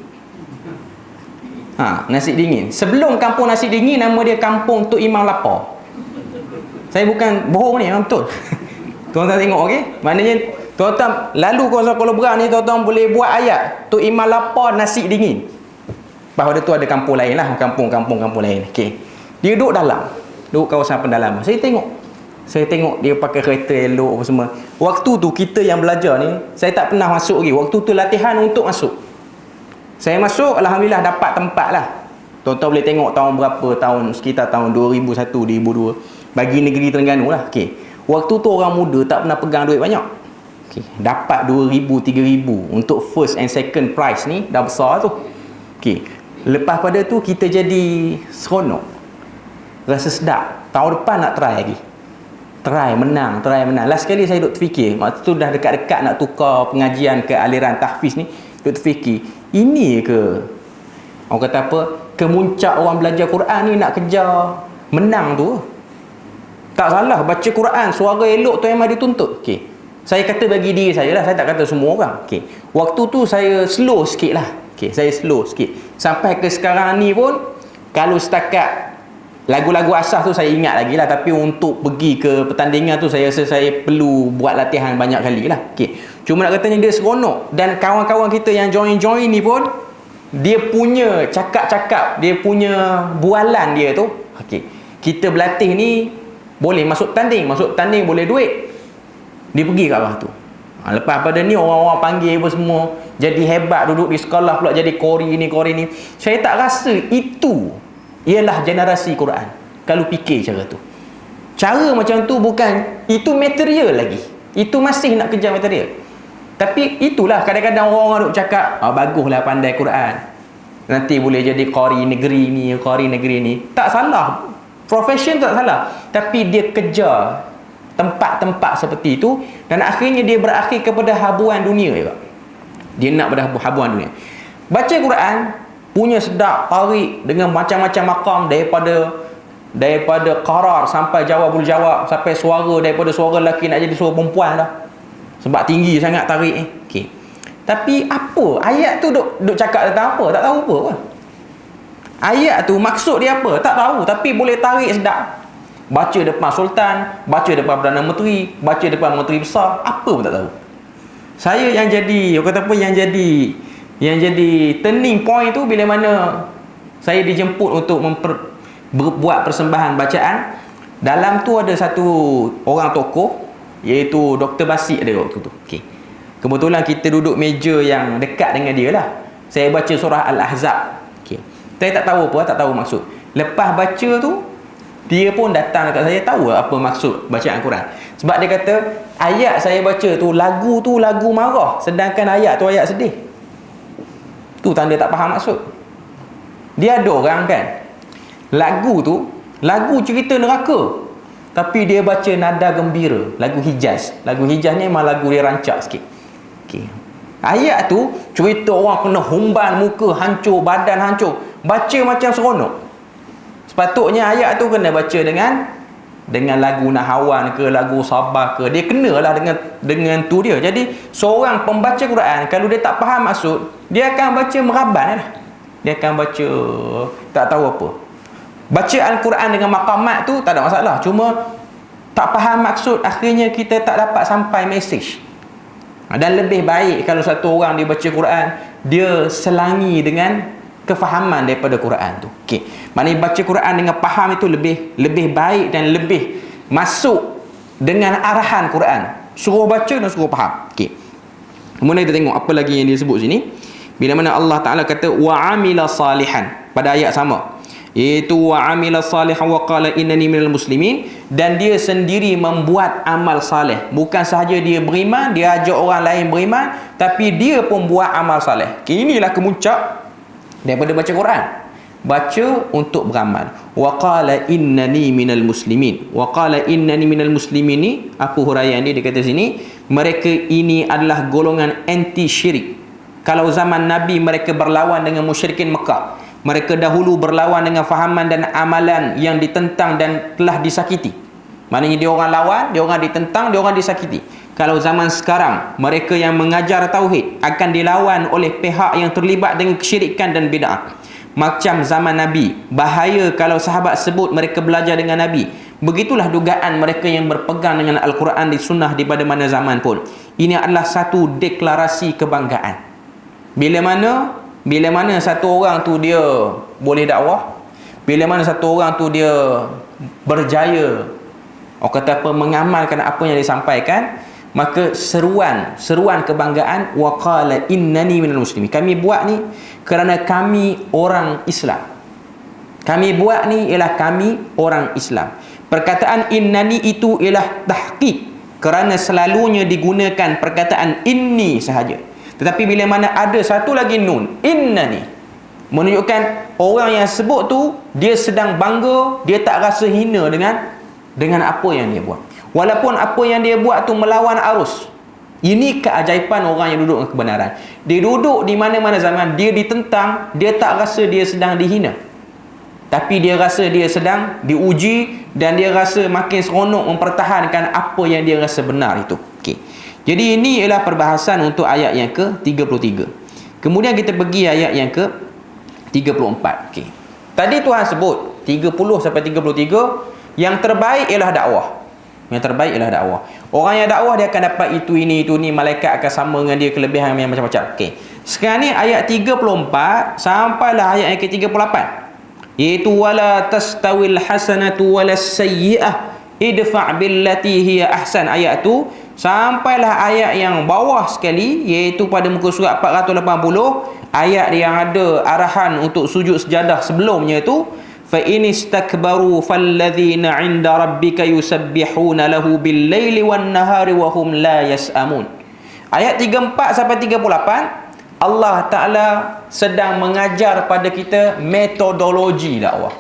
Nasi Dingin. Sebelum Kampung Nasi Dingin nama dia Kampung Tok Imam Lapar. Saya bukan bohong ni, memang betul. Tuan-tuan tengok okey. Maknanya tuan-tuan lalu kawasan Kuala Berang ni tuan-tuan boleh buat ayat Tok Imam Lapar Nasi Dingin. Bahawa tu ada kampung lain lah, kampung lain. Okey. Dia duduk dalam, duduk kawasan pendalaman. Saya tengok dia pakai kereta elok apa semua. Waktu tu kita yang belajar ni, saya tak pernah masuk lagi. Waktu tu latihan untuk masuk. Saya masuk, alhamdulillah dapat tempat lah. Tuan-tuan boleh tengok tahun berapa, sekitar tahun 2001, 2002. Bagi negeri Terengganu lah. Okey. Waktu tu orang muda tak pernah pegang duit banyak. Okey. Dapat 2,000, 3,000 untuk first and second prize ni dah besar tu. Okey. Lepas pada tu kita jadi seronok. Rasa sedap. Tahun depan nak try lagi. Try menang. Last kali saya duk terfikir, waktu tu dah dekat-dekat nak tukar pengajian ke aliran tahfiz ni, duk terfikir, ini ke orang kata apa, kemuncak orang belajar Quran ni nak kejar menang tu. Tak salah baca Quran, suara elok tu memang dituntut. Okey. Saya kata bagi diri saya lah, saya tak kata semua orang. Okey. Waktu tu saya slow sikit lah. Okey, saya slow sikit. Sampai ke sekarang ni pun, kalau setakat lagu-lagu asas tu saya ingat lagi lah. Tapi untuk pergi ke pertandingan tu, saya rasa saya perlu buat latihan banyak kali lah. Okey. Cuma nak katanya dia seronok. Dan kawan-kawan kita yang join ni pun, dia punya cakap-cakap, dia punya bualan dia tu. Okey. Kita berlatih ni, boleh masuk tanding boleh duit. Dia pergi kat bawah tu. Lepas pada ni orang-orang panggil apa semua, jadi hebat, duduk di sekolah pula jadi kori ni. Saya tak rasa itu ialah generasi Quran. Kalau fikir cara tu. Cara macam tu bukan, itu material lagi. Itu masih nak kejar material. Tapi itulah kadang-kadang orang-orang duk cakap, baguslah pandai Quran. Nanti boleh jadi qari negeri ni. Tak salah. Profession tak salah. Tapi dia kejar tempat-tempat seperti itu dan akhirnya dia berakhir kepada habuan dunia juga. Dia nak pada habuan dunia. Baca Quran punya sedap, tarik dengan macam-macam makam, daripada qarar sampai jawabul jawab, sampai suara daripada suara lelaki nak jadi suara perempuan dah. Sebab tinggi sangat tarik ni. Okey. Tapi apa? Ayat tu duk cakap tentang apa? Tak tahu apa. Ayat tu maksud dia apa? Tak tahu. Tapi boleh tarik sedap. Baca depan sultan, baca depan Perdana Menteri, baca depan menteri besar, apa pun tak tahu. Saya yang jadi, yang jadi turning point tu bila mana saya dijemput untuk buat persembahan bacaan. Dalam tu ada satu orang tokoh, iaitu Dr. Basit ada waktu tu. Okey. Kebetulan kita duduk meja yang dekat dengan dia lah. Saya baca surah Al-Ahzab. Okey. Saya tak tahu apa, tak tahu maksud. Lepas baca tu, dia pun datang dekat saya, tahu apa maksud bacaan Quran. Sebab dia kata, ayat saya baca tu lagu marah, sedangkan ayat tu ayat sedih. Tu tanda tak faham maksud. Dia ada orang kan, lagu cerita neraka, tapi dia baca nada gembira, lagu Hijaz. Lagu Hijaz ni memang lagu dia rancak sikit. Okay. Ayat tu cerita orang kena humban, muka hancur, badan hancur, baca macam seronok. Sepatutnya ayat tu kena baca dengan lagu Nahawan ke, lagu Sabah ke, dia kenalah dengan tu dia. Jadi seorang pembaca Quran, kalau dia tak faham maksud, dia akan baca meraban lah. Dia akan baca tak tahu apa. Baca Al-Quran dengan maqamat tu tak ada masalah. Cuma tak faham maksud, akhirnya kita tak dapat sampai mesej. Dan lebih baik kalau satu orang dia baca Quran, dia selangi dengan kefahaman daripada Quran tu. Okey. Maknanya baca Quran dengan faham itu lebih baik dan lebih masuk dengan arahan Quran. Suruh baca dan suruh faham. Okey. Kemudian kita tengok apa lagi yang dia sebut sini. Bila mana Allah Ta'ala kata wa amila salihan pada ayat sama, iaitu wa amila salihan wa qala innani minal muslimin, dan dia sendiri membuat amal saleh. Bukan sahaja dia beriman, dia ajak orang lain beriman, tapi dia pun buat amal saleh. Inilah kemuncak daripada baca Quran. Baca untuk beramal. Wa qala innani minal muslimin. Wa qala innani minal muslimin ni Abu Hurairah ni dia kata sini, mereka ini adalah golongan anti syirik. Kalau zaman Nabi mereka berlawan dengan musyrikin Mekah, mereka dahulu berlawan dengan fahaman dan amalan yang ditentang dan telah disakiti. Maknanya dia orang lawan, dia orang ditentang, dia orang disakiti. Kalau zaman sekarang mereka yang mengajar tauhid akan dilawan oleh pihak yang terlibat dengan kesyirikan dan bid'ah. Macam zaman Nabi, bahaya kalau sahabat sebut mereka belajar dengan Nabi. Begitulah dugaan mereka yang berpegang dengan Al-Quran di sunnah di pada mana zaman pun. Ini adalah satu deklarasi kebanggaan. Bila mana satu orang tu dia boleh dakwah, bila mana satu orang tu dia berjaya, orang kata apa, mengamalkan apa yang disampaikan, maka seruan kebanggaan, wa qala innani minal muslimin. Kami buat ni kerana kami orang Islam. Kami buat ni ialah kami orang Islam. Perkataan innani itu ialah tahqiq, kerana selalunya digunakan perkataan inni sahaja. Tetapi bila mana ada satu lagi nun, innani, menunjukkan orang yang sebut tu dia sedang bangga, dia tak rasa hina dengan apa yang dia buat. Walaupun apa yang dia buat tu melawan arus. Ini keajaiban orang yang duduk dengan kebenaran. Dia duduk di mana-mana zaman, dia ditentang, dia tak rasa dia sedang dihina. Tapi dia rasa dia sedang diuji, dan dia rasa makin seronok mempertahankan apa yang dia rasa benar itu. Okey. Jadi ini ialah perbahasan untuk ayat yang ke-33. Kemudian kita pergi ayat yang ke-34. Okey. Tadi Tuhan sebut 30 sampai 33, yang terbaik ialah dakwah. Yang terbaik ialah dakwah. Orang yang dakwah dia akan dapat itu, ini, malaikat akan sama dengan dia, kelebihan yang macam-macam. Okey. Sekarang ni ayat 34 sampailah ayat yang ke-38. Iaitu wala tastawil hasanatu walas sayyi'ah idfa' billati hiya ahsan. Ayat tu sampailah ayat yang bawah sekali, iaitu pada muka surat 480, ayat yang ada arahan untuk sujud sejadah sebelumnya itu, fa in istakbaru falladzina 'inda rabbika yusabbihuna lahu bil-laili wan-nahari wa hum la yas'amun. Ayat 34 sampai 38 Allah Ta'ala sedang mengajar pada kita metodologi dakwah,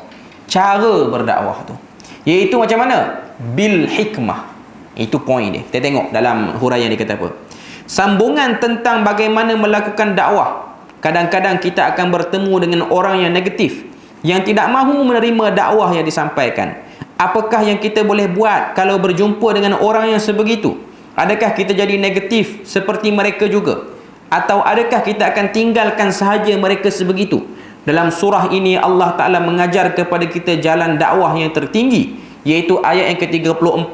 cara berdakwah tu, iaitu macam mana? Bil hikmah. Itu poin dia. Kita tengok dalam huraian dia kata apa. Sambungan tentang bagaimana melakukan dakwah. Kadang-kadang kita akan bertemu dengan orang yang negatif, yang tidak mahu menerima dakwah yang disampaikan. Apakah yang kita boleh buat kalau berjumpa dengan orang yang sebegitu? Adakah kita jadi negatif seperti mereka juga? Atau adakah kita akan tinggalkan sahaja mereka sebegitu? Dalam surah ini Allah Ta'ala mengajar kepada kita jalan dakwah yang tertinggi, iaitu ayat yang ke-34,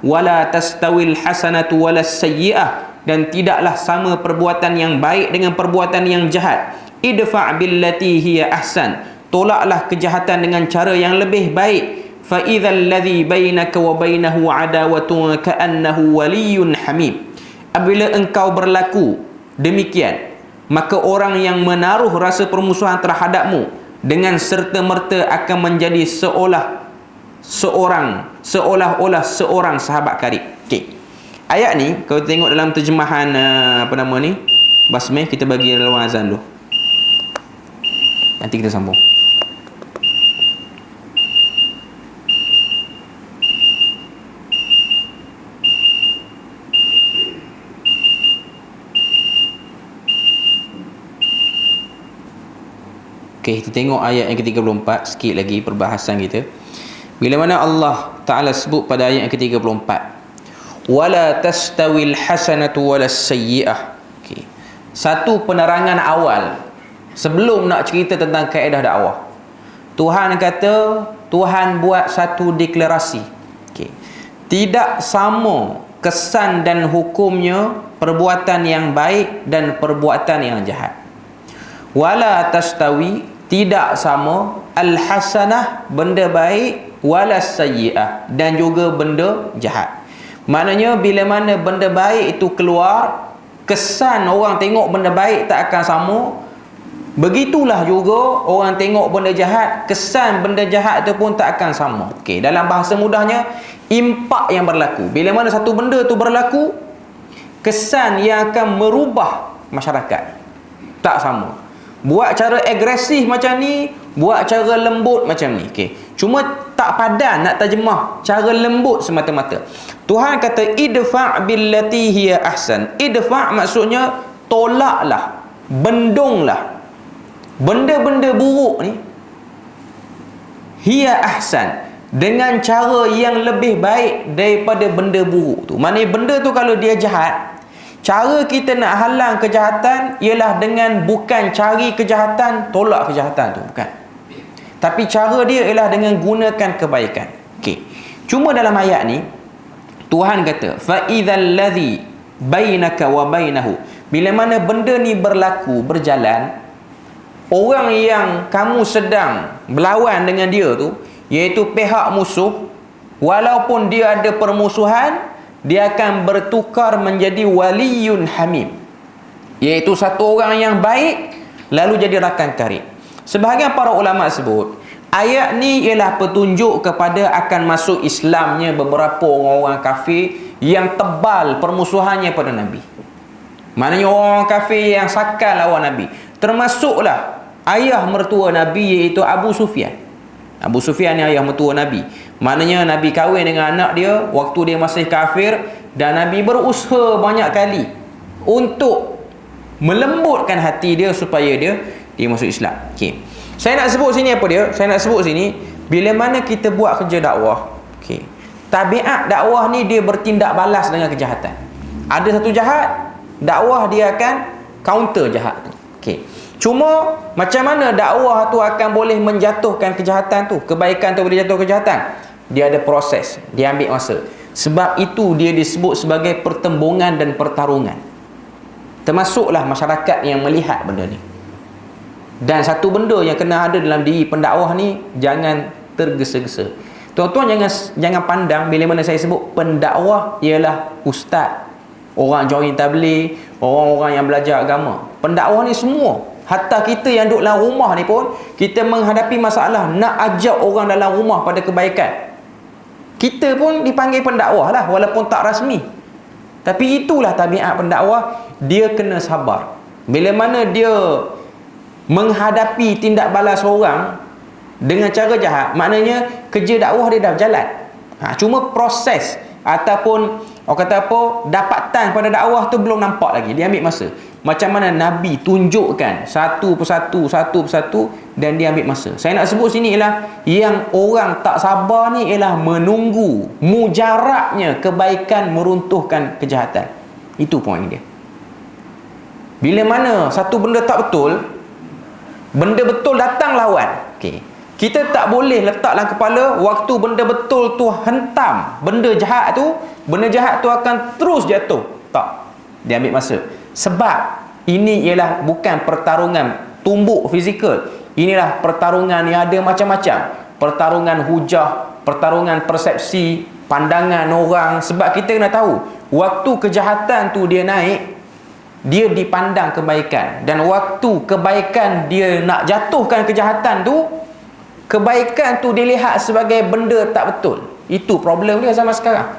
wala tastawil hasanatu walas sayyi'ah, dan tidaklah sama perbuatan yang baik dengan perbuatan yang jahat. Idfa' billati hiya ahsan, tolaklah kejahatan dengan cara yang lebih baik. Fa idzal ladzi bainaka wa bainahu adawatun ka'annahu waliyyun hamim. Apabila engkau berlaku demikian, maka orang yang menaruh rasa permusuhan terhadapmu dengan serta-merta akan menjadi seolah-olah seorang sahabat karib. Okey. Ayat ni kalau tengok dalam terjemahan Basmeh, kita bagi lawan azan dulu. Nanti kita sambung. Okey, kita tengok ayat yang ke-34 sikit lagi perbahasan kita. Bila mana Allah Ta'ala sebut pada ayat yang ke-34, wala tastawil hasanatu walas sayyi'ah. Okey. Satu penerangan awal sebelum nak cerita tentang kaedah dakwah. Tuhan kata, Tuhan buat satu deklarasi. Okey. Tidak sama kesan dan hukumnya perbuatan yang baik dan perbuatan yang jahat. Wala tastawi, tidak sama, al-hasanah, benda baik, walas sayyi'ah, dan juga benda jahat. Maknanya bila mana benda baik itu keluar, kesan orang tengok benda baik tak akan sama, Begitulah juga orang tengok benda jahat, kesan benda jahat tu pun tak akan sama. Okey, dalam bahasa mudahnya, impak yang berlaku. Bila mana satu benda tu berlaku, kesan yang akan merubah masyarakat tak sama. Buat cara agresif macam ni, buat cara lembut macam ni. Okey. Cuma tak padan nak terjemah cara lembut semata-mata. Tuhan kata idfa' billati hiya ahsan. Idfa' maksudnya tolaklah, bendunglah benda-benda buruk ni, hiya ahsan, dengan cara yang lebih baik daripada benda buruk tu. Maknanya benda tu kalau dia jahat, cara kita nak halang kejahatan ialah dengan bukan cari kejahatan, tolak kejahatan tu, bukan. Tapi cara dia ialah dengan gunakan kebaikan. Okey. Cuma dalam ayat ni Tuhan kata fa idzal ladzi bainaka wa bainahu, bila mana benda ni berlaku, berjalan, orang yang kamu sedang berlawan dengan dia tu, iaitu pihak musuh, walaupun dia ada permusuhan, dia akan bertukar menjadi waliyun hamim, iaitu satu orang yang baik lalu jadi rakan karib. Sebahagian para ulama sebut ayat ni ialah petunjuk kepada akan masuk Islamnya beberapa orang-orang kafir yang tebal permusuhannya pada Nabi. Maknanya orang kafir yang sakal lawan Nabi, termasuklah ayah mertua Nabi, iaitu Abu Sufyan. Abu Sufyan ni ayah mertua Nabi. Maknanya Nabi kahwin dengan anak dia waktu dia masih kafir, dan Nabi berusaha banyak kali untuk melembutkan hati dia supaya dia masuk Islam. Okey. Saya nak sebut sini apa dia? Saya nak sebut sini, bila mana kita buat kerja dakwah, okey, tabiat dakwah ni dia bertindak balas dengan kejahatan. Ada satu jahat, dakwah dia akan counter jahat tu. Okey. Cuma macam mana dakwah tu akan boleh menjatuhkan kejahatan tu, kebaikan tu boleh jatuh kejahatan? Dia ada proses, dia ambil masa. Sebab itu dia disebut sebagai pertembungan dan pertarungan. Termasuklah masyarakat yang melihat benda ni. Dan satu benda yang kena ada dalam diri pendakwah ni, jangan tergesa-gesa. Tuan-tuan jangan pandang bila mana saya sebut pendakwah ialah ustaz, orang join tabligh, orang-orang yang belajar agama. Pendakwah ni semua. Hatta kita yang duduk dalam rumah ni pun, kita menghadapi masalah nak ajak orang dalam rumah pada kebaikan. Kita pun dipanggil pendakwah lah, walaupun tak rasmi. Tapi itulah tabiat pendakwah, dia kena sabar. Bila mana dia menghadapi tindak balas orang dengan cara jahat, maknanya kerja dakwah dia dah berjalan. Cuma proses ataupun orang kata apa, dapatan pada dakwah tu belum nampak lagi, dia ambil masa. Macam mana Nabi tunjukkan satu persatu dan dia ambil masa. Saya nak sebut sini ialah yang orang tak sabar ni ialah menunggu mujarabnya kebaikan meruntuhkan kejahatan. Itu poin dia. Bila mana satu benda tak betul, benda betul datang lawan. Okey. Kita tak boleh letak dalam kepala waktu benda betul tu hentam benda jahat tu, benda jahat tu akan terus jatuh. Tak. Dia ambil masa. Sebab ini ialah bukan pertarungan tumbuk fizikal. Inilah pertarungan yang ada macam-macam. Pertarungan hujah, pertarungan persepsi, pandangan orang. Sebab kita kena tahu, waktu kejahatan tu dia naik, dia dipandang kebaikan. Dan waktu kebaikan dia nak jatuhkan kejahatan tu, kebaikan tu dilihat sebagai benda tak betul. Itu problem dia zaman sekarang.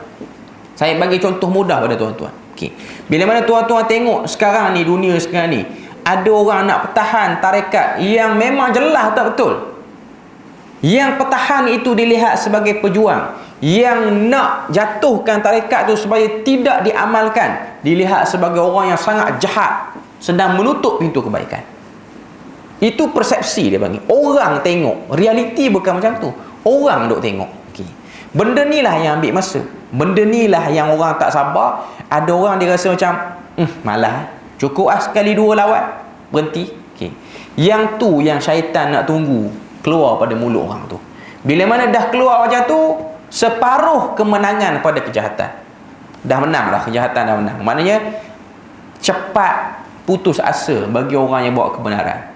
Saya bagi contoh mudah pada tuan-tuan. Okay. Bila mana tuan-tuan tengok sekarang ni, dunia sekarang ni, ada orang nak pertahan tarekat yang memang jelas tak betul. Yang pertahan itu dilihat sebagai pejuang. Yang nak jatuhkan tarekat tu supaya tidak diamalkan, dilihat sebagai orang yang sangat jahat, sedang menutup pintu kebaikan. Itu persepsi dia bagi. Orang tengok, realiti bukan macam tu. Orang duk tengok. Okay. Benda ni lah yang ambil masa. Benda ni lah yang orang tak sabar. Ada orang dia rasa macam malah, cukup sekali dua lawan, berhenti. Okay. Yang tu yang syaitan nak tunggu keluar pada mulut orang tu. Bila mana dah keluar macam tu, separuh kemenangan pada kejahatan. Dah menang dah, kejahatan dah menang. Maknanya cepat putus asa bagi orang yang bawa kebenaran.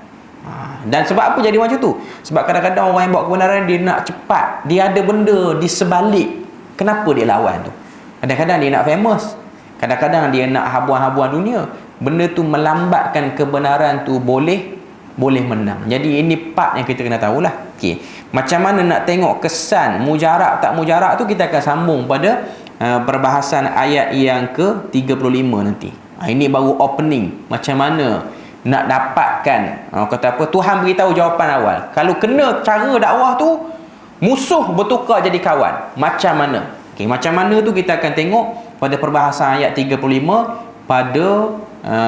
Dan sebab apa jadi macam tu? Sebab kadang-kadang orang yang bawa kebenaran dia nak cepat, dia ada benda di sebalik kenapa dia lawan tu. Kadang-kadang dia nak famous, kadang-kadang dia nak habuan-habuan dunia. Benda tu melambatkan kebenaran tu boleh boleh menang. Jadi ini part yang kita kena tahulah. Okey. Macam mana nak tengok kesan mujarab tak mujarab tu, kita akan sambung pada perbahasan ayat yang ke-35 nanti. Ini baru opening. Macam mana nak dapatkan, kata apa, Tuhan beritahu jawapan awal. Kalau kena cara dakwah tu, musuh bertukar jadi kawan. Macam mana? Okey, macam mana tu kita akan tengok pada perbahasan ayat 35 pada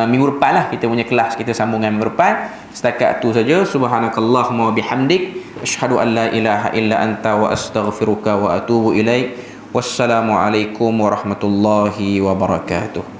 minggu depan lah. Kita punya kelas kita sambungan minggu depan. Setakat tu saja. Subhanakallahumma wa bihamdik, asyhadu an la ilaha illa anta wa astaghfiruka wa atubu ilaik. Wassalamualaikum warahmatullahi wabarakatuh.